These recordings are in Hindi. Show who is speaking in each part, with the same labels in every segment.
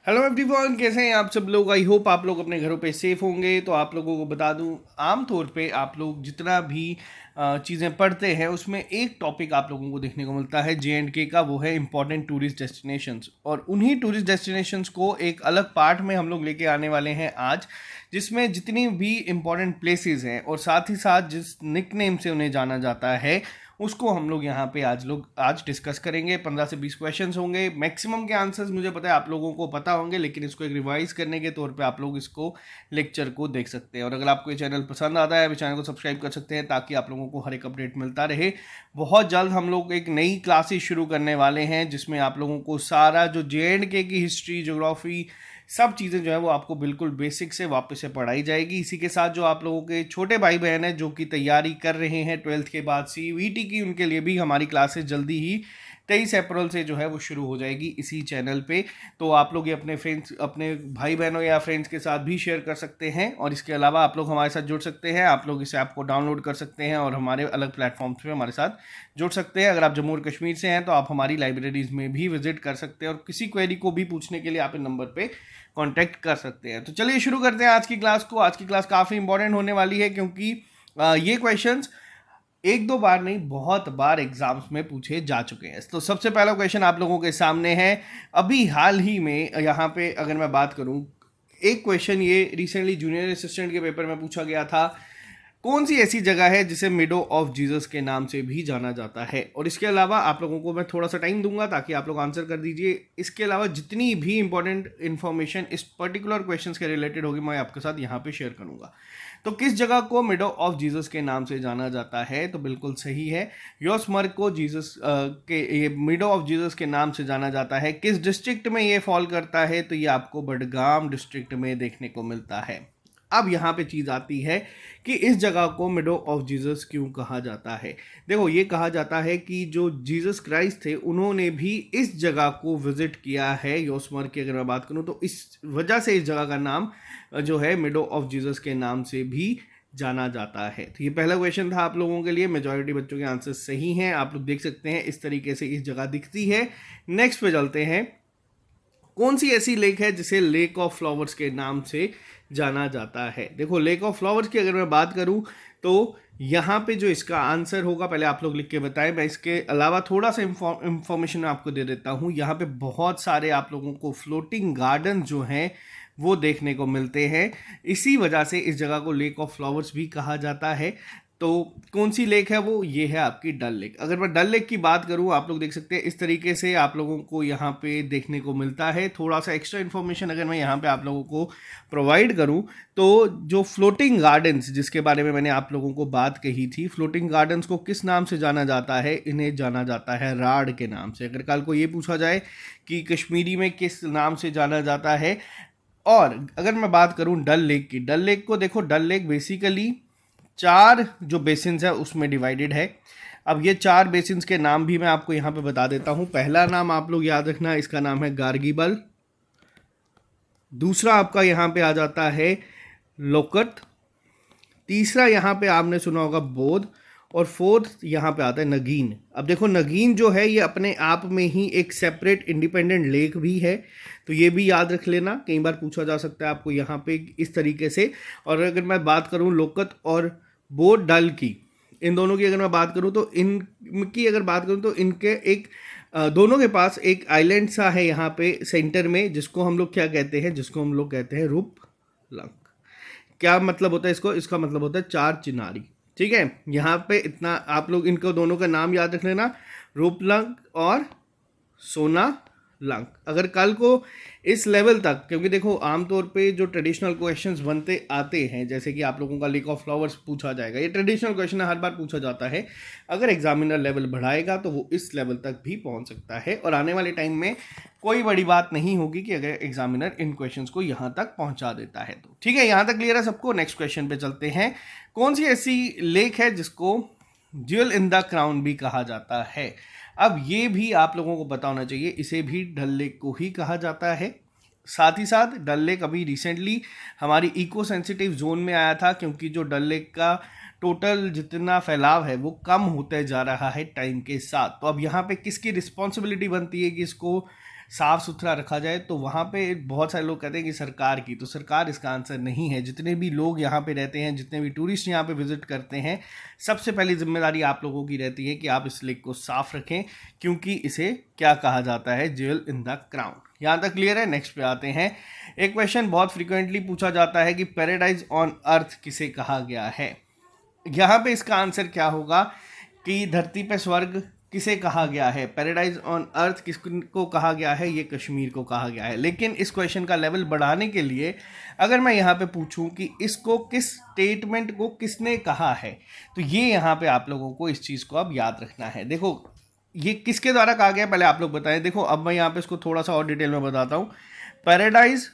Speaker 1: हेलो एवरीवन, कैसे हैं आप सब लोग। आई होप आप लोग अपने घरों पे सेफ होंगे। तो आप लोगों को बता दूं, आमतौर पे आप लोग जितना भी चीज़ें पढ़ते हैं उसमें एक टॉपिक आप लोगों को देखने को मिलता है JNK का, वो है इंपॉर्टेंट टूरिस्ट डेस्टिनेशंस। और उन्हीं टूरिस्ट डेस्टिनेशंस को एक अलग पार्ट में हम लोग लेके आने वाले हैं आज, जिसमें जितनी भी इंपॉर्टेंट प्लेसेस हैं और साथ ही साथ जिस निकनेम से उन्हें जाना जाता है उसको हम लोग यहाँ पे आज डिस्कस करेंगे। 15 से 20 क्वेश्चंस होंगे। मैक्सिमम के आंसर्स मुझे पता है आप लोगों को पता होंगे, लेकिन इसको एक रिवाइज करने के तौर पे आप लोग इसको लेक्चर को देख सकते हैं। और अगर आपको ये चैनल पसंद आता है अभी चैनल को सब्सक्राइब कर सकते हैं, ताकि आप लोगों को हर एक अपडेट मिलता रहे। बहुत जल्द हम लोग एक नई क्लासेस शुरू करने वाले हैं, जिसमें आप लोगों को सारा जो JNK की हिस्ट्री, ज्योग्राफी, सब चीज़ें जो है वो आपको बिल्कुल बेसिक से वापस से पढ़ाई जाएगी। इसी के साथ जो आप लोगों के छोटे भाई बहन हैं जो कि तैयारी कर रहे हैं 12th के बाद CVT की, उनके लिए भी हमारी क्लासेस जल्दी ही 23 अप्रैल से जो है वो शुरू हो जाएगी इसी चैनल पे। तो आप लोग ये अपने फ्रेंड्स, अपने भाई बहनों या फ्रेंड्स के साथ भी शेयर कर सकते हैं। और इसके अलावा आप लोग हमारे साथ जुड़ सकते हैं। आप लोग इस ऐप को डाउनलोड कर सकते हैं और हमारे अलग प्लेटफॉर्म्स पे हमारे साथ जुड़ सकते हैं। अगर आप जम्मू और कश्मीर से हैं तो आप हमारी लाइब्रेरीज में भी विजिट कर सकते हैं, और किसी क्वेरी को भी पूछने के लिए आप इन नंबर पे कांटेक्ट कर सकते हैं। तो चलिए शुरू करते हैं आज की क्लास को। आज की क्लास काफ़ी इंपॉर्टेंट होने वाली है, क्योंकि ये क्वेश्चंस एक दो बार नहीं, बहुत बार एग्जाम्स में पूछे जा चुके हैं। तो सबसे पहला क्वेश्चन आप लोगों के सामने है। अभी हाल ही में यहाँ पे अगर मैं बात करूँ, एक क्वेश्चन ये रिसेंटली जूनियर असिस्टेंट के पेपर में पूछा गया था। कौन सी ऐसी जगह है जिसे मिडो ऑफ जीसस के नाम से भी जाना जाता है। और इसके अलावा आप लोगों को मैं थोड़ा सा टाइम दूंगा ताकि आप लोग आंसर कर दीजिए। इसके अलावा जितनी भी इंपॉर्टेंट इन्फॉर्मेशन इस पर्टिकुलर क्वेश्चन के रिलेटेड होगी मैं आपके साथ यहाँ पे शेयर करूंगा। तो किस जगह को मिडो ऑफ जीसस के नाम से जाना जाता है, तो बिल्कुल सही है, योसमर्ग को जीसस के ये मिडो ऑफ जीसस के नाम से जाना जाता है। किस डिस्ट्रिक्ट में ये फॉल करता है, तो ये आपको बडगाम डिस्ट्रिक्ट में देखने को मिलता है। अब यहाँ पे चीज़ आती है कि इस जगह को मिडो ऑफ जीसस क्यों कहा जाता है। देखो, ये कहा जाता है कि जो जीसस क्राइस्ट थे उन्होंने भी इस जगह को विजिट किया है। योसमर्ग की अगर मैं बात करूँ तो इस वजह से इस जगह का नाम जो है मिडो ऑफ जीसस के नाम से भी जाना जाता है। तो ये पहला क्वेश्चन था आप लोगों के लिए। मेजॉरिटी बच्चों के आंसर सही हैं। आप लोग देख सकते हैं इस तरीके से इस जगह दिखती है। नेक्स्ट पे चलते हैं। कौन सी ऐसी लेक है जिसे लेक ऑफ फ्लावर्स के नाम से जाना जाता है। देखो, लेक ऑफ फ्लावर्स की अगर मैं बात करूं तो यहाँ पे जो इसका आंसर होगा, पहले आप लोग लिख के बताएं। मैं इसके अलावा थोड़ा सा इंफॉर्मेशन आपको दे देता हूँ। यहाँ पे बहुत सारे आप लोगों को फ्लोटिंग गार्डन जो हैं वो देखने को मिलते हैं। इसी वजह से इस जगह को लेक ऑफ फ्लावर्स भी कहा जाता है। तो कौन सी लेक है वो, ये है आपकी डल लेक। अगर मैं डल लेक की बात करूँ, आप लोग देख सकते हैं इस तरीके से आप लोगों को यहाँ पे देखने को मिलता है। थोड़ा सा एक्स्ट्रा इन्फॉर्मेशन अगर मैं यहाँ पे आप लोगों को प्रोवाइड करूँ, तो जो फ्लोटिंग गार्डन्स जिसके बारे में मैंने आप लोगों को बात कही थी, फ्लोटिंग गार्डन्स को किस नाम से जाना जाता है, इन्हें जाना जाता है राड के नाम से। अगर कल को ये पूछा जाए कि कश्मीरी में किस नाम से जाना जाता है। और अगर मैं बात करूँ डल लेक की, डल लेक को देखो, डल लेक बेसिकली 4 जो बेसिन्स है उसमें डिवाइडेड है। अब ये 4 बेसिन्स के नाम भी मैं आपको यहाँ पे बता देता हूँ। पहला नाम आप लोग याद रखना, इसका नाम है गार्गिबल। दूसरा आपका यहाँ पे आ जाता है लोकट। तीसरा यहाँ पे आपने सुना होगा बोध। और फोर्थ यहाँ पे आता है नगीन। अब देखो, नगीन जो है ये अपने आप में ही एक सेपरेट इंडिपेंडेंट लेक भी है, तो ये भी याद रख लेना। कई बार पूछा जा सकता है आपको यहाँ पे इस तरीके से। और अगर मैं बात करूँ लोकत और बोध डल की, इन दोनों की अगर मैं बात करूँ तो इनकी अगर बात करूँ तो इनके एक दोनों के पास एक आइलैंड सा है यहाँ पे सेंटर में, जिसको हम लोग क्या कहते हैं, जिसको हम लोग कहते हैं रूप लंग। क्या मतलब होता है इसको, इसका मतलब होता है 4 चिनारी। ठीक है, यहाँ पे इतना आप लोग इनको दोनों का नाम याद रख लेना, रूपलंग और सोना लंग। अगर कल को इस लेवल तक, क्योंकि देखो आमतौर पे जो ट्रेडिशनल क्वेश्चंस बनते आते हैं, जैसे कि आप लोगों का लेक ऑफ फ्लावर्स पूछा जाएगा, ये ट्रेडिशनल क्वेश्चन हर बार पूछा जाता है। अगर एग्जामिनर लेवल बढ़ाएगा तो वो इस लेवल तक भी पहुंच सकता है। और आने वाले टाइम में कोई बड़ी बात नहीं होगी कि अगर एग्जामिनर इन क्वेश्चंस को यहाँ तक पहुँचा देता है तो। ठीक है, यहाँ तक क्लियर है सबको। नेक्स्ट क्वेश्चन पे चलते हैं। कौन सी ऐसी लेक है जिसको ज्वेल इन द क्राउन भी कहा जाता है। अब ये भी आप लोगों को पता होना चाहिए, इसे भी डल लेक को ही कहा जाता है। साथ ही साथ डल लेक अभी रिसेंटली हमारी इको सेंसिटिव जोन में आया था, क्योंकि जो डल लेक का टोटल जितना फैलाव है वो कम होते जा रहा है टाइम के साथ। तो अब यहाँ पे किसकी रिस्पॉन्सिबिलिटी बनती है कि इसको साफ़ सुथरा रखा जाए, तो वहाँ पे बहुत सारे लोग कहते हैं कि सरकार की, तो सरकार इसका आंसर नहीं है। जितने भी लोग यहाँ पे रहते हैं, जितने भी टूरिस्ट यहाँ पे विजिट करते हैं, सबसे पहली जिम्मेदारी आप लोगों की रहती है कि आप इस लेक को साफ रखें, क्योंकि इसे क्या कहा जाता है, ज्वेल इन द क्राउन। यहाँ तक क्लियर है। नेक्स्ट पे आते हैं। एक क्वेश्चन बहुत फ्रिक्वेंटली पूछा जाता है कि पैराडाइज ऑन अर्थ किसे कहा गया है। यहाँ पे इसका आंसर क्या होगा कि धरती पे स्वर्ग किसे कहा गया है, पैराडाइज ऑन अर्थ किसको कहा गया है, ये कश्मीर को कहा गया है। लेकिन इस क्वेश्चन का लेवल बढ़ाने के लिए अगर मैं यहाँ पे पूछूं कि इसको किस स्टेटमेंट को किसने कहा है, तो ये यहाँ पे आप लोगों को इस चीज़ को अब याद रखना है। देखो ये किसके द्वारा कहा गया पहले आप लोग बताएं। देखो अब मैं यहाँ पे इसको थोड़ा सा और डिटेल में बताता हूँ। Paradise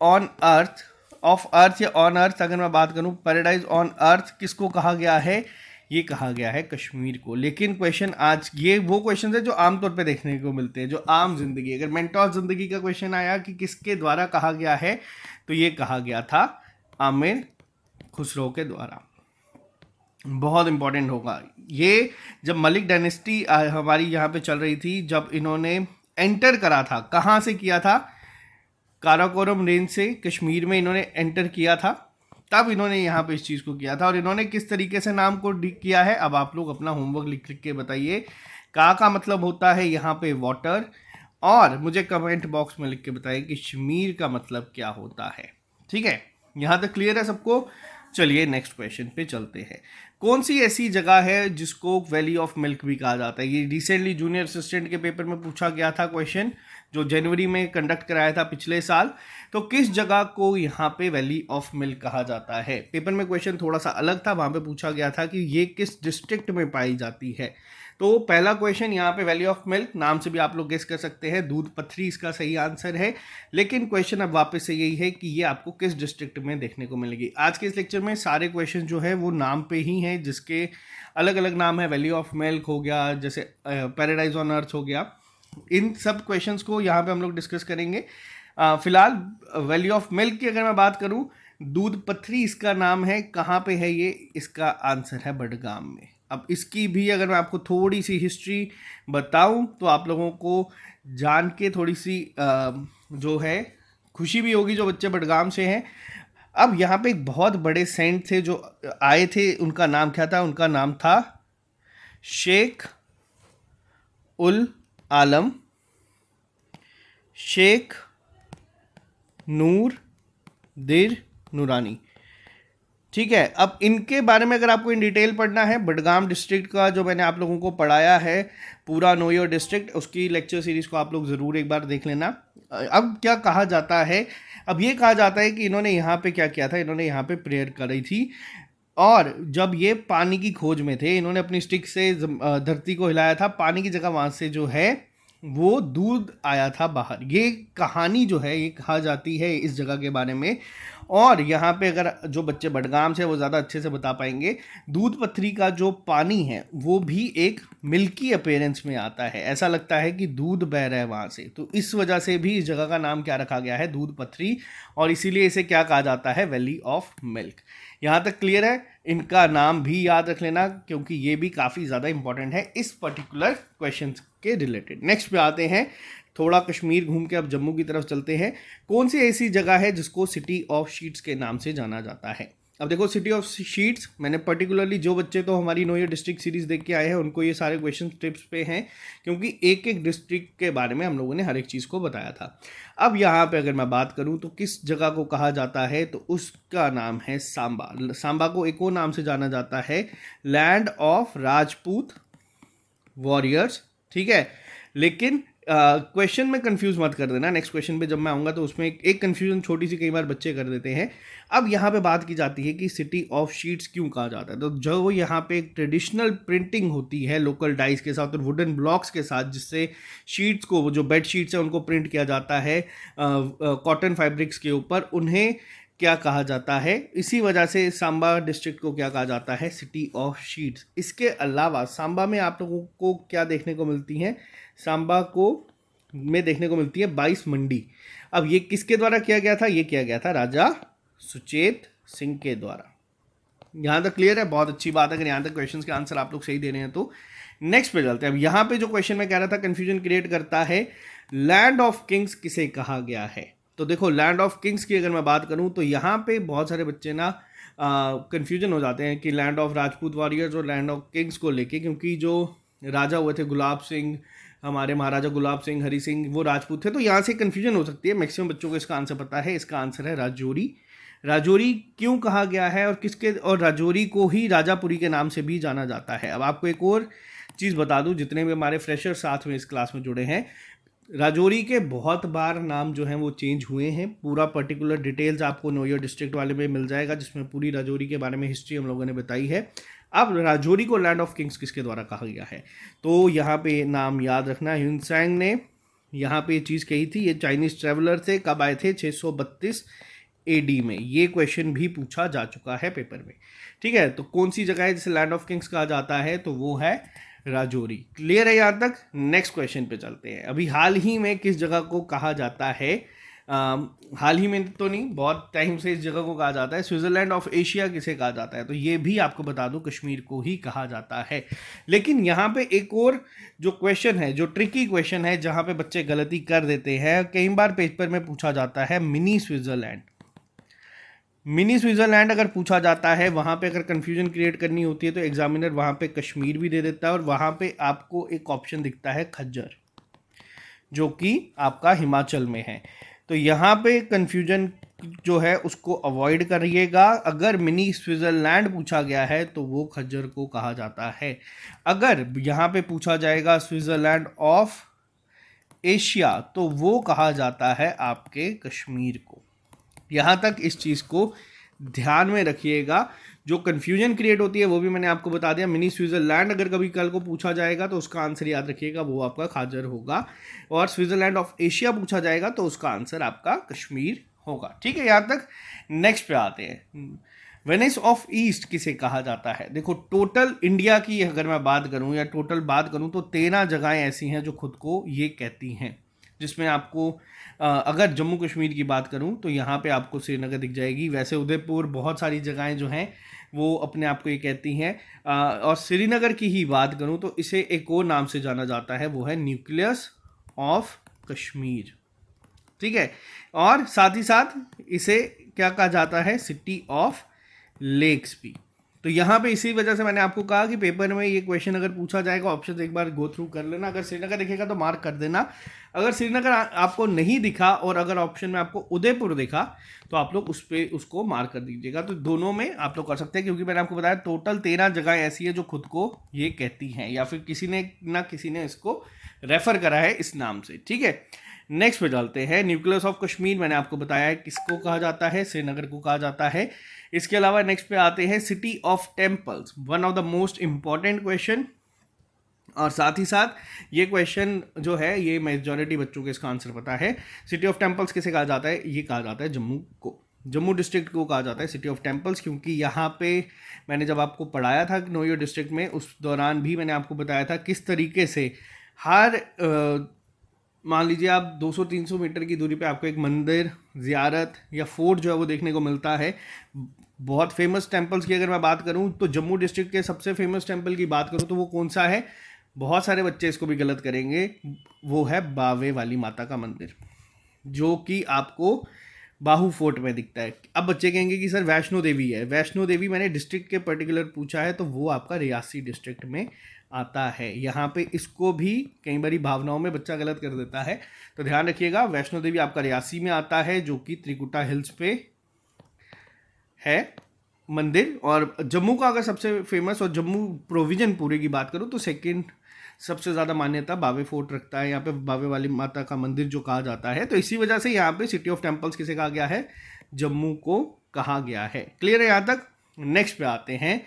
Speaker 1: on earth, of earth या ऑन अर्थ अगर मैं बात करूँ, पैराडाइज ऑन अर्थ किसको कहा गया है, ये कहा गया है कश्मीर को। लेकिन क्वेश्चन आज ये वो क्वेश्चन है जो आमतौर पे देखने को मिलते हैं, जो आम जिंदगी, अगर मेंटोर जिंदगी का क्वेश्चन आया कि किसके द्वारा कहा गया है, तो ये कहा गया था आमिर खुसरो के द्वारा। बहुत इंपॉर्टेंट होगा ये। जब मलिक डायनेस्टी हमारी यहाँ पे चल रही थी, जब इन्होंने एंटर करा था, कहाँ से किया था, काराकोरम रेंज से कश्मीर में इन्होंने एंटर किया था, तब इन्होंने यहाँ पे इस चीज़ को किया था। और इन्होंने किस तरीके से नाम को किया है, अब आप लोग अपना होमवर्क लिख लिख के बताइए। का मतलब होता है यहाँ पे वाटर, और मुझे कमेंट बॉक्स में लिख के बताइए कि कश्मीर का मतलब क्या होता है। ठीक है, यहाँ तक क्लियर है सबको। चलिए नेक्स्ट क्वेश्चन पे चलते हैं। कौन सी ऐसी जगह है जिसको वैली ऑफ मिल्क भी कहा जाता है। ये रिसेंटली जूनियर असिस्टेंट के पेपर में पूछा गया था क्वेश्चन, जो जनवरी में कंडक्ट कराया था पिछले साल। तो किस जगह को यहाँ पे वैली ऑफ मिल्क कहा जाता है। पेपर में क्वेश्चन थोड़ा सा अलग था, वहाँ पे पूछा गया था कि ये किस डिस्ट्रिक्ट में पाई जाती है। तो पहला क्वेश्चन यहाँ पे वैली ऑफ मिल्क, नाम से भी आप लोग गेस कर सकते हैं, दूध पथरी इसका सही आंसर है। लेकिन क्वेश्चन अब वापस से यही है कि ये आपको किस डिस्ट्रिक्ट में देखने को मिलेगी। आज के इस लेक्चर में सारे क्वेश्चन जो है वो नाम पे ही हैं, जिसके अलग अलग नाम है। वैली ऑफ मिल्क हो गया, जैसे पैराडाइज ऑन अर्थ हो गया, इन सब क्वेश्चंस को यहाँ पे हम लोग डिस्कस करेंगे। फिलहाल वैली ऑफ मिल्क की अगर मैं बात करूँ, दूध पथरी इसका नाम है। कहाँ पे है ये, इसका आंसर है बडगाम में। अब इसकी भी अगर मैं आपको थोड़ी सी हिस्ट्री बताऊं तो आप लोगों को जान के थोड़ी सी जो है खुशी भी होगी, जो बच्चे बडगाम से हैं। अब यहाँ पे एक बहुत बड़े सेंट थे जो आए थे, उनका नाम क्या था, उनका नाम था शेख उल आलम, शेख नूर दिर नूरानी। ठीक है, अब इनके बारे में अगर आपको इन डिटेल पढ़ना है, बडगाम डिस्ट्रिक्ट का जो मैंने आप लोगों को पढ़ाया है पूरा नो योर डिस्ट्रिक्ट, उसकी लेक्चर सीरीज को आप लोग ज़रूर एक बार देख लेना। अब क्या कहा जाता है, अब ये कहा जाता है कि इन्होंने यहाँ पे क्या किया था, इन्होंने यहाँ पे प्रेयर करी थी, और जब ये पानी की खोज में थे, इन्होंने अपनी स्टिक से धरती को हिलाया था, पानी की जगह वहाँ से जो है वो दूध आया था बाहर। ये कहानी जो है ये कहा जाती है इस जगह के बारे में। और यहाँ पे अगर जो बच्चे बडगाम से वो ज़्यादा अच्छे से बता पाएंगे, दूध पथरी का जो पानी है वो भी एक मिल्की अपीयरेंस में आता है, ऐसा लगता है कि दूध बह रहा है वहाँ से। तो इस वजह से भी इस जगह का नाम क्या रखा गया है, दूध पथरी, और इसीलिए इसे क्या कहा जाता है, वैली ऑफ मिल्क। यहाँ तक क्लियर है। इनका नाम भी याद रख लेना, क्योंकि ये भी काफ़ी ज़्यादा इंपॉर्टेंट है इस पर्टिकुलर क्वेश्चन के रिलेटेड। नेक्स्ट पे आते हैं, थोड़ा कश्मीर घूम के अब जम्मू की तरफ चलते हैं। कौन सी ऐसी जगह है जिसको सिटी ऑफ शीट्स के नाम से जाना जाता है। अब देखो सिटी ऑफ शीट्स, मैंने पर्टिकुलरली जो बच्चे तो हमारी नो ईयर डिस्ट्रिक्ट सीरीज देख के आए हैं उनको ये सारे क्वेश्चन टिप्स पे हैं, क्योंकि एक एक डिस्ट्रिक्ट के बारे में हम लोगों ने हर एक चीज़ को बताया था। अब यहाँ पे अगर मैं बात करूँ तो किस जगह को कहा जाता है, तो उसका नाम है सांबा। सांबा को एक और नाम से जाना जाता है, लैंड ऑफ राजपूत वॉरियर्स। ठीक है, लेकिन क्वेश्चन में कंफ्यूज मत कर देना, नेक्स्ट क्वेश्चन पे जब मैं आऊँगा तो उसमें एक कंफ्यूजन छोटी सी कई बार बच्चे कर देते हैं। अब यहाँ पे बात की जाती है कि सिटी ऑफ शीट्स क्यों कहा जाता है। तो जो यहाँ पे एक ट्रेडिशनल प्रिंटिंग होती है लोकल डाइस के साथ और वुडन ब्लॉक्स के साथ, जिससे शीट्स को, जो बेड शीट्स है उनको प्रिंट किया जाता है कॉटन फैब्रिक्स के ऊपर, उन्हें क्या कहा जाता है। इसी वजह से सांबा डिस्ट्रिक्ट को क्या कहा जाता है, सिटी ऑफ शीट्स। इसके अलावा सांबा में आप लोगों को क्या देखने को मिलती हैं, सांबा को में देखने को मिलती है 22 मंडी। अब ये किसके द्वारा किया गया था, ये किया गया था राजा सुचेत सिंह के द्वारा। यहाँ तक क्लियर है, बहुत अच्छी बात है। अगर यहाँ तक क्वेश्चंस के आंसर आप लोग सही दे रहे हैं तो नेक्स्ट पे चलते हैं। अब यहाँ पे जो क्वेश्चन मैं कह रहा था कंफ्यूजन क्रिएट करता है, लैंड ऑफ किंग्स किसे कहा गया है? तो देखो, लैंड ऑफ किंग्स की अगर मैं बात करूं तो यहाँ पे बहुत सारे बच्चे ना कंफ्यूजन हो जाते हैं कि लैंड ऑफ राजपूत वॉरियर्स और लैंड ऑफ किंग्स को लेके, क्योंकि जो राजा हुए थे गुलाब सिंह, हमारे महाराजा गुलाब सिंह, हरि सिंह, वो राजपूत थे, तो यहाँ से कन्फ्यूजन हो सकती है। मैक्सिमम बच्चों को इसका आंसर पता है। इसका आंसर है राजौरी। राजौरी क्यों कहा गया है और किसके, और राजौरी को ही राजापुरी के नाम से भी जाना जाता है। अब आपको एक और चीज़ बता दूं, जितने भी हमारे फ्रेशर साथ में इस क्लास में जुड़े हैं, राजौरी के बहुत बार नाम जो हैं वो चेंज हुए हैं। पूरा पर्टिकुलर डिटेल्स आपको नो योर डिस्ट्रिक्ट वाले में मिल जाएगा, जिसमें पूरी राजौरी के बारे में हिस्ट्री हम लोगों ने बताई है। अब राजौरी को लैंड ऑफ किंग्स किसके द्वारा कहा गया है? तो यहाँ पे नाम याद रखना, ह्यूनसैंग ने यहाँ पे ये चीज़ कही थी। ये चाइनीज ट्रेवलर थे, कब आए थे? 632 एडी में। ये क्वेश्चन भी पूछा जा चुका है पेपर में। ठीक है, तो कौन सी जगह है जिसे लैंड ऑफ किंग्स कहा जाता है? तो वो है राजौरी। क्लियर है यहाँ तक? नेक्स्ट क्वेश्चन पे चलते हैं। अभी हाल ही में किस जगह को कहा जाता है? हाल ही में तो नहीं, बहुत टाइम से इस जगह को कहा जाता है स्विट्जरलैंड ऑफ एशिया किसे कहा जाता है? तो ये भी आपको बता दूं, कश्मीर को ही कहा जाता है। लेकिन यहाँ पे एक और जो क्वेश्चन है, जो ट्रिकी क्वेश्चन है, जहाँ पे बच्चे गलती कर देते हैं, कई बार पेपर में पूछा जाता है मिनी स्विट्जरलैंड। मिनी स्विट्जरलैंड अगर पूछा जाता है, वहाँ पे अगर कन्फ्यूजन क्रिएट करनी होती है तो एग्जामिनर वहाँ पे कश्मीर भी दे देता है, और वहाँ पे आपको एक ऑप्शन दिखता है खज्जर, जो कि आपका हिमाचल में है। तो यहाँ पे कन्फ्यूजन जो है उसको अवॉइड करिएगा। अगर मिनी स्विट्जरलैंड पूछा गया है तो वो खज्जर को कहा जाता है। अगर यहाँ पे पूछा जाएगा स्विट्जरलैंड ऑफ एशिया तो वो कहा जाता है आपके कश्मीर को। यहाँ तक इस चीज़ को ध्यान में रखिएगा। जो कन्फ्यूजन क्रिएट होती है वो भी मैंने आपको बता दिया। मिनी स्विट्जरलैंड अगर कभी कल को पूछा जाएगा तो उसका आंसर याद रखिएगा, वो आपका खाजर होगा। और स्विट्जरलैंड ऑफ एशिया पूछा जाएगा तो उसका आंसर आपका कश्मीर होगा। ठीक है, यहाँ तक। नेक्स्ट पे आते हैं। वेनिस ऑफ ईस्ट किसे कहा जाता है? देखो, टोटल इंडिया की अगर मैं बात करूं या टोटल बात करूं तो 13 जगहें ऐसी हैं जो खुद को ये कहती हैं, जिसमें आपको अगर जम्मू कश्मीर की बात करूं तो यहाँ पे आपको श्रीनगर दिख जाएगी। वैसे उदयपुर, बहुत सारी जगहें जो हैं वो अपने आप को ये कहती हैं। और श्रीनगर की ही बात करूं तो इसे एक और नाम से जाना जाता है, वो है न्यूक्लियस ऑफ कश्मीर। ठीक है, और साथ ही साथ इसे क्या कहा जाता है? सिटी ऑफ लेक्स भी। तो यहाँ पे इसी वजह से मैंने आपको कहा कि पेपर में ये क्वेश्चन अगर पूछा जाएगा, ऑप्शन एक बार गो थ्रू कर लेना। अगर श्रीनगर दिखेगा तो मार्क कर देना। अगर श्रीनगर आपको नहीं दिखा और अगर ऑप्शन में आपको उदयपुर दिखा तो आप लोग उसको मार्क कर दीजिएगा। तो दोनों में आप लोग कर सकते हैं, क्योंकि मैंने आपको बताया टोटल 13 जगह ऐसी है जो खुद को ये कहती हैं, या फिर किसी ने इसको रेफर करा है इस नाम से। ठीक है, नेक्स्ट पे डालते हैं। न्यूक्लियस ऑफ कश्मीर मैंने आपको बताया है किसको कहा जाता है, श्रीनगर को कहा जाता है। इसके अलावा नेक्स्ट पे आते हैं city of temples, one of the most important question. और साथ ही साथ ये क्वेश्चन जो है ये मेजॉरिटी बच्चों को इसका आंसर पता है। सिटी ऑफ टेम्पल्स किसे कहा जाता है? ये कहा जाता है जम्मू को, जम्मू डिस्ट्रिक्ट को कहा जाता है सिटी ऑफ टेम्पल्स, क्योंकि यहाँ पे मैंने जब आपको पढ़ाया था नो योर डिस्ट्रिक्ट में, उस दौरान भी मैंने आपको बताया था किस तरीके से हर मान लीजिए आप 200-300 मीटर की दूरी पे आपको एक मंदिर, ज़ियारत या फोर्ट जो है वो देखने को मिलता है। बहुत फेमस टेम्पल्स की अगर मैं बात करूं तो जम्मू डिस्ट्रिक्ट के सबसे फेमस टेम्पल की बात करूं तो वो कौन सा है? बहुत सारे बच्चे इसको भी गलत करेंगे, वो है बावे वाली माता का मंदिर, जो कि आपको बाहू फोर्ट में दिखता है। अब बच्चे कहेंगे कि सर वैष्णो देवी है। वैष्णो देवी मैंने डिस्ट्रिक्ट के पर्टिकुलर पूछा है, तो वो आपका रियासी डिस्ट्रिक्ट में आता है। यहाँ पे इसको भी कई बारी भावनाओं में बच्चा गलत कर देता है, तो ध्यान रखिएगा। वैष्णो देवी आपका रियासी में आता है, जो कि त्रिकुटा हिल्स पे है मंदिर। और जम्मू का अगर सबसे फेमस और जम्मू प्रोविजन पूरे की बात करूँ तो सेकंड सबसे ज़्यादा मान्यता बावे फोर्ट रखता है। यहाँ पे बावे वाली माता का मंदिर जो कहा जाता है, तो इसी वजह से यहाँ पे सिटी ऑफ टेम्पल्स किसे कहा गया है? जम्मू को कहा गया है। क्लियर है यहाँ तक? नेक्स्ट पे आते हैं,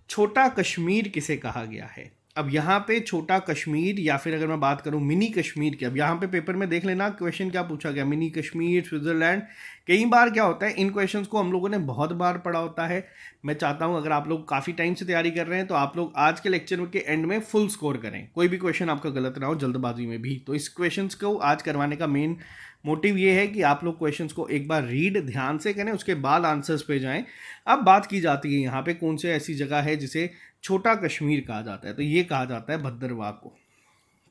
Speaker 1: छोटा कश्मीर किसे कहा गया है? अब यहाँ पे छोटा कश्मीर या फिर अगर मैं बात करूँ मिनी कश्मीर की, अब यहाँ पे पेपर में देख लेना क्वेश्चन क्या पूछा गया, मिनी कश्मीर, स्विट्जरलैंड। कई बार क्या होता है, इन क्वेश्चंस को हम लोगों ने बहुत बार पढ़ा होता है। मैं चाहता हूँ अगर आप लोग काफ़ी टाइम से तैयारी कर रहे हैं तो आप लोग आज के लेक्चर के एंड में फुल स्कोर करें, कोई भी क्वेश्चन आपका गलत ना हो जल्दबाजी में भी। तो इस क्वेश्चन को आज करवाने का मेन मोटिव ये है कि आप लोग क्वेश्चंस को एक बार रीड ध्यान से करें, उसके बाद आंसर्स पे जाएं। अब बात की जाती है यहाँ पे कौन से ऐसी जगह है जिसे छोटा कश्मीर कहा जाता है, तो ये कहा जाता है भद्रवाह को।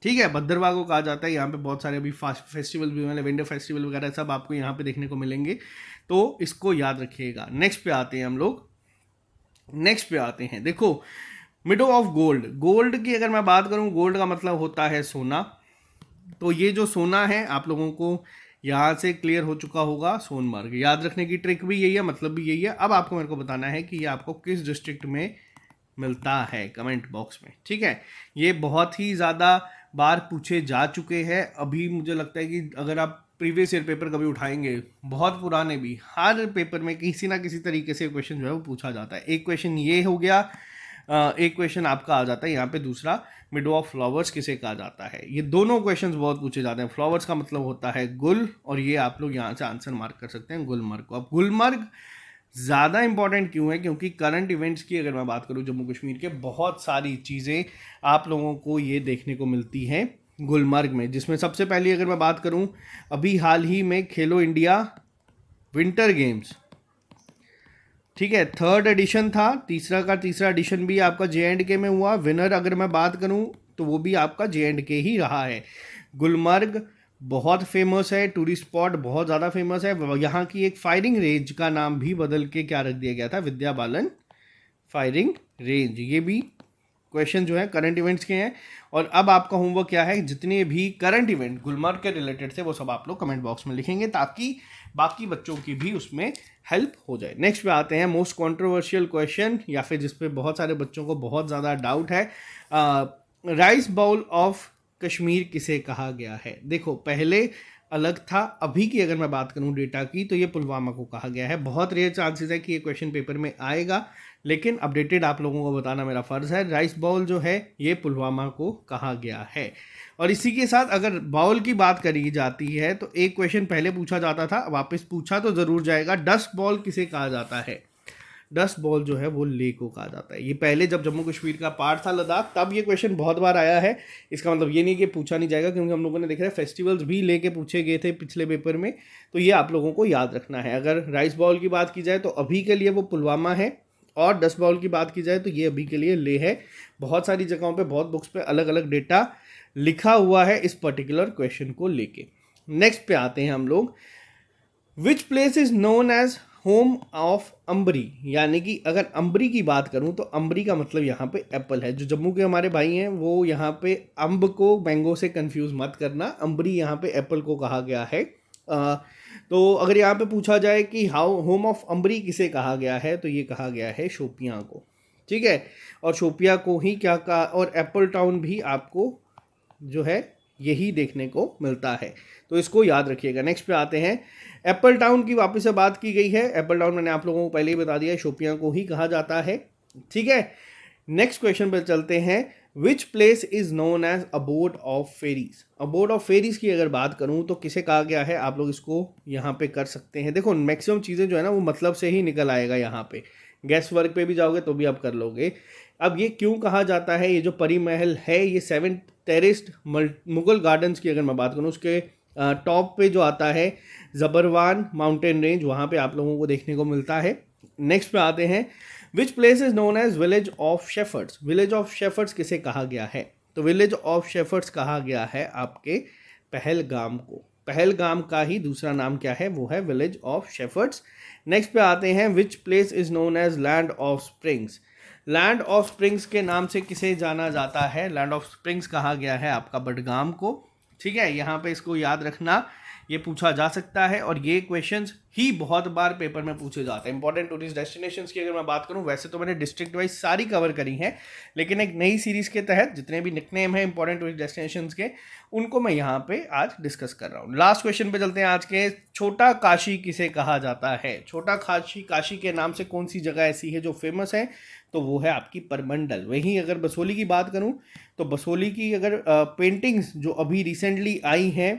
Speaker 1: ठीक है, भद्रवाह को कहा जाता है। यहाँ पे बहुत सारे अभी फेस्टिवल भी, मतलब विंटर फेस्टिवल वगैरह सब आपको यहाँ पे देखने को मिलेंगे, तो इसको याद रखिएगा। नेक्स्ट पे आते हैं हम लोग, नेक्स्ट पे आते हैं। देखो, मिडो ऑफ गोल्ड, गोल्ड की अगर मैं बात करूँ, गोल्ड का मतलब होता है सोना। तो ये जो सोना है आप लोगों को यहाँ से क्लियर हो चुका होगा, सोनमर्ग। याद रखने की ट्रिक भी यही है, मतलब भी यही है। अब आपको मेरे को बताना है कि ये आपको किस डिस्ट्रिक्ट में मिलता है, कमेंट बॉक्स में। ठीक है, ये बहुत ही ज़्यादा बार पूछे जा चुके हैं। अभी मुझे लगता है कि अगर आप प्रीवियस ईयर पेपर कभी उठाएंगे, बहुत पुराने भी, हर पेपर में किसी ना किसी तरीके से क्वेश्चन जो है वो पूछा जाता है। एक क्वेश्चन ये हो गया, एक क्वेश्चन आपका आ जाता है यहाँ पे दूसरा, मिडो ऑफ फ्लावर्स किसे कहा जाता है। ये दोनों क्वेश्चंस बहुत पूछे जाते हैं। फ्लावर्स का मतलब होता है गुल, और ये आप लोग यहाँ से आंसर मार्क कर सकते हैं गुलमर्ग को। अब गुलमर्ग ज़्यादा इंपॉर्टेंट क्यों है, क्योंकि करंट इवेंट्स की अगर मैं बात करूँ जम्मू कश्मीर के, बहुत सारी चीज़ें आप लोगों को ये देखने को मिलती हैं गुलमर्ग में। जिसमें सबसे पहली अगर मैं बात करूँ, अभी हाल ही में खेलो इंडिया विंटर गेम्स, ठीक है, 3rd एडिशन था, तीसरा एडिशन भी आपका JNK में हुआ। विनर अगर मैं बात करूं तो वो भी आपका JNK ही रहा है। गुलमर्ग बहुत फेमस है, टूरिस्ट स्पॉट बहुत ज़्यादा फेमस है। यहाँ की एक फायरिंग रेंज का नाम भी बदल के क्या रख दिया गया था, विद्या बालन फायरिंग रेंज। ये भी क्वेश्चन जो है करंट इवेंट्स के हैं। और अब आपका होमवर्क क्या है, जितने भी करंट इवेंट गुलमर्ग के रिलेटेड थे वो सब आप लोग कमेंट बॉक्स में लिखेंगे, ताकि बाकी बच्चों की भी उसमें हेल्प हो जाए। नेक्स्ट पे आते हैं, मोस्ट कंट्रोवर्शियल क्वेश्चन, या फिर जिस पे बहुत सारे बच्चों को बहुत ज़्यादा डाउट है, राइस बाउल ऑफ कश्मीर किसे कहा गया है। देखो, पहले अलग था, अभी की अगर मैं बात करूं डेटा की, तो ये पुलवामा को कहा गया है। बहुत रेयर चांसेस है कि ये क्वेश्चन पेपर में आएगा, लेकिन अपडेटेड आप लोगों को बताना मेरा फ़र्ज़ है। राइस बाउल जो है ये पुलवामा को कहा गया है। और इसी के साथ अगर बाउल की बात करी जाती है तो एक क्वेश्चन पहले पूछा जाता था, वापस पूछा तो ज़रूर जाएगा, डस्ट बॉल किसे कहा जाता है। डस्ट बॉल जो है वो ले को कहा जाता है। ये पहले जब जम्मू कश्मीर का पार्ट था लद्दाख, तब ये क्वेश्चन बहुत बार आया है। इसका मतलब ये नहीं कि पूछा नहीं जाएगा, क्योंकि हम लोगों ने देखा है फेस्टिवल्स भी लेके पूछे गए थे पिछले पेपर में। तो ये आप लोगों को याद रखना है। अगर राइस बॉल की बात की जाए तो अभी के लिए वो पुलवामा है, और डस्ट बॉल की बात की जाए तो ये अभी के लिए ले है। बहुत सारी जगहों पे, बहुत बुक्स पे अलग अलग डेटा लिखा हुआ है इस पर्टिकुलर क्वेश्चन को लेके। नेक्स्ट पे आते हैं हम लोग, विच place is known age home of ambery. यानी कि अगर अम्बरी की बात करूं तो अम्बरी का मतलब यहाँ पे एप्पल है। जो जम्मू के हमारे भाई हैं वो यहाँ पे अम्ब को मैंगो से कंफ्यूज मत करना, अम्बरी यहाँ पे एप्पल को कहा गया है। तो अगर यहाँ पे पूछा जाए कि हाउ होम ऑफ अम्बरी किसे कहा गया है, तो ये कहा गया है शोपियाँ को। ठीक है, और शोपियाँ को ही क्या कहा, और एप्पल टाउन भी आपको जो है यही देखने को मिलता है, तो इसको याद रखिएगा। नेक्स्ट पे आते हैं, एप्पल टाउन की वापस से बात की गई है। एप्पल टाउन मैंने आप लोगों को पहले ही बता दिया है, शोपियाँ को ही कहा जाता है। ठीक है, नेक्स्ट क्वेश्चन पे चलते हैं, which place is known as abode of fairies. Abode of fairies की अगर बात करूं तो किसे कहा गया है, आप लोग इसको यहाँ पे कर सकते हैं। देखो, मैक्सिमम चीज़ें जो है ना वो मतलब से ही निकल आएगा। यहाँ पे गेस्ट वर्क पे भी जाओगे तो भी आप कर लोगे। अब ये क्यों कहा जाता है, ये जो परी महल है ये 7 टेरेस्ड मुगल गार्डन्स की अगर मैं बात करूँ, उसके टॉप पे जो आता है ज़बरवान माउंटेन रेंज, वहाँ पे आप लोगों को देखने को मिलता है। नेक्स्ट पे आते हैं, which place is known as village of shepherds. Village of shepherds किसे कहा गया है, तो विलेज ऑफ शेफर्ड्स कहा गया है आपके पहलगाम को। पहलगाम का ही दूसरा नाम क्या है, वो है विलेज ऑफ शेफर्ड्स। नेक्स्ट पे आते हैं, which place is known as land of springs. Land of springs के नाम से किसे जाना जाता है, लैंड ऑफ स्प्रिंग्स कहा गया है आपका बडगाम को। ठीक है, यहाँ पे इसको याद रखना, ये पूछा जा सकता है, और ये क्वेश्चंस ही बहुत बार पेपर में पूछे जाते हैं। इंपॉर्टेंट टूरिस्ट डेस्टिनेशंस की अगर मैं बात करूं, वैसे तो मैंने डिस्ट्रिक्ट वाइज सारी कवर करी हैं, लेकिन एक नई सीरीज़ के तहत जितने भी निकनेम हैं इंपॉर्टेंट टूरिस्ट डेस्टिनेशंस के, उनको मैं यहाँ पे आज डिस्कस कर रहा हूँ। लास्ट क्वेश्चन पे चलते हैं आज के, छोटा काशी किसे कहा जाता है। छोटा काशी, काशी के नाम से कौन सी जगह ऐसी है जो फेमस है, तो वो है आपकी परमंडल। वहीं अगर बसोली की बात करूँ तो बसोली की अगर पेंटिंग्स जो अभी रिसेंटली आई हैं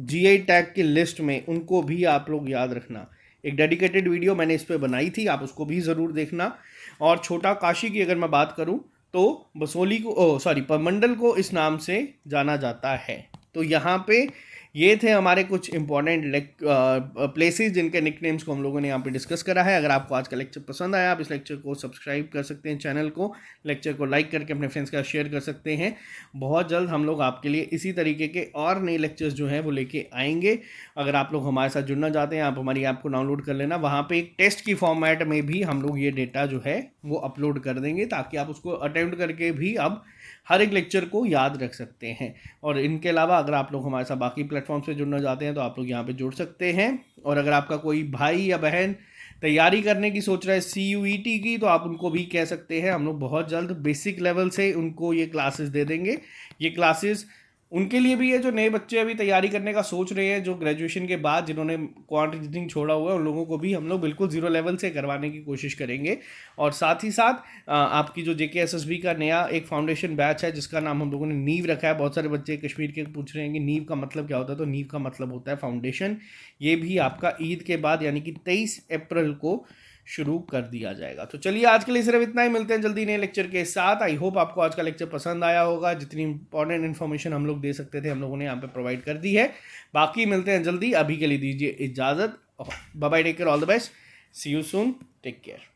Speaker 1: GI टैग की लिस्ट में, उनको भी आप लोग याद रखना। एक डेडिकेटेड वीडियो मैंने इस पे बनाई थी, आप उसको भी ज़रूर देखना। और छोटा काशी की अगर मैं बात करूं तो बसोली को परमंडल को इस नाम से जाना जाता है। तो यहाँ पे ये थे हमारे कुछ इंपॉर्टेंट प्लेसेस जिनके निकनेम्स को हम लोगों ने यहाँ पे डिस्कस करा है। अगर आपको आज का लेक्चर पसंद आया, आप इस लेक्चर को सब्सक्राइब कर सकते हैं, चैनल को, लेक्चर को लाइक करके अपने फ्रेंड्स के साथ शेयर कर सकते हैं। बहुत जल्द हम लोग आपके लिए इसी तरीके के और नए लेक्चर्स जो हैं वो लेके आएंगे। अगर आप लोग हमारे साथ जुड़ना चाहते हैं, आप हमारी ऐप को डाउनलोड कर लेना, वहाँ पे एक टेस्ट की फॉर्मेट में भी हम लोग ये डेटा जो है वो अपलोड कर देंगे, ताकि आप उसको अटेम्प्ट करके भी अब हर एक लेक्चर को याद रख सकते हैं। और इनके अलावा अगर आप लोग हमारे साथ बाकी प्लेटफॉर्म से जुड़ना चाहते हैं तो आप लोग यहाँ पे जुड़ सकते हैं। और अगर आपका कोई भाई या बहन तैयारी करने की सोच रहा है CUET की, तो आप उनको भी कह सकते हैं। हम लोग बहुत जल्द बेसिक लेवल से उनको ये क्लासेस दे देंगे। ये क्लासेस उनके लिए भी है जो नए बच्चे अभी तैयारी करने का सोच रहे हैं, जो ग्रेजुएशन के बाद जिन्होंने क्वांट इंजीनियरिंग छोड़ा हुआ है, उन लोगों को भी हम लोग बिल्कुल ज़ीरो लेवल से करवाने की कोशिश करेंगे। और साथ ही साथ आपकी जो JKSSB का नया एक फाउंडेशन बैच है जिसका नाम हम लोगों ने नींव रखा है। बहुत सारे बच्चे कश्मीर के पूछ रहे हैं कि नींव का मतलब क्या होता है, तो नींव का मतलब होता है फाउंडेशन। ये भी आपका ईद के बाद यानी कि 23 अप्रैल को शुरू कर दिया जाएगा। तो चलिए आज के लिए सिर्फ इतना ही, मिलते हैं जल्दी नए लेक्चर के साथ। आई होप आपको आज का लेक्चर पसंद आया होगा। जितनी इंपॉर्टेंट इन्फॉर्मेशन हम लोग दे सकते थे हम लोगों ने यहाँ पे प्रोवाइड कर दी है। बाकी मिलते हैं जल्दी, अभी के लिए दीजिए इजाज़त। Bye bye, take care, all the best, see you soon, take care.